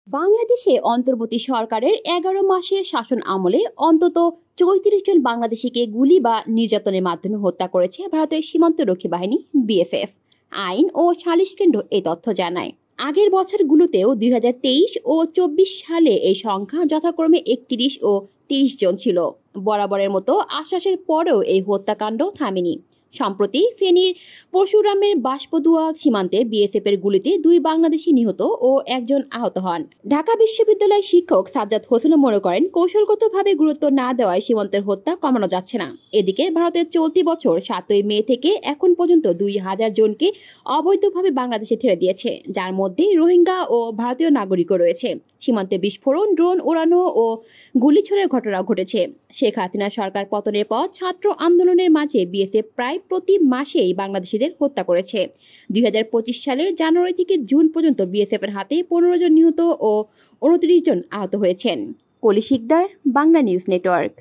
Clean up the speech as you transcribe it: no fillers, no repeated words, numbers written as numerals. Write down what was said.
বাংলাদেশে অন্তর্বর্তী সরকারের ১১ মাসের শাসন আমলে অন্তত ৩৪ জন বাংলাদেশিকে গুলি বা নির্যাতনের মাধ্যমে হত্যা করেছে ভারতের সীমান্তরক্ষী বাহিনী বিএসএফ। আইন ও সালিশ কেন্দ্র এই তথ্য জানায়। আগের বছরগুলোতেও ২০২৩ ও ২৪ সালে এই সংখ্যা যথাক্রমে ৩১ ও ৩০ জন ছিল। বরাবরের মতো আশ্বাসের পরেও এই হত্যাকাণ্ড থামেনি। সম্প্রতি ফেনীর পরশুরামের বাঁশপদুয়া সীমান্তে বিএসএফ এর গুলিতে ২ বাংলাদেশি নিহত ও ১ জন আহত হন। ঢাকা বিশ্ববিদ্যালয়ের শিক্ষক সাজ্জাদ হোসেন মনে করেন, কৌশলগতভাবে গুরুত্ব না দেওয়ায় সীমান্তের হত্যা কমানো যাচ্ছে না। এদিকে ভারতের চলতি বছর ৭ই মে থেকে এখন পর্যন্ত ২,০০০ জনকে অবৈধভাবে বাংলাদেশে ছেড়ে দিয়েছে, যার মধ্যে রোহিঙ্গা ও ভারতীয় নাগরিকও রয়েছে। সীমান্তে বিস্ফোরণ, ড্রোন ওড়ানো ও গুলি ছোড়ার ঘটনাও ঘটেছে। শেখ হাসিনা সরকার পতনের পর ছাত্র আন্দোলনের মাঝে বিএসএফ প্রায় প্রতি মাসেই বাংলাদেশিদের হত্যা করেছে। ২০২৫ সালের জানুয়ারি থেকে জুন পর্যন্ত বিএসএফ এর হাতে ১৫ জন নিহত ও ২৯ জন আহত হয়েছেন। কলি শিকদার, বাংলা নিউজ নেটওয়ার্ক।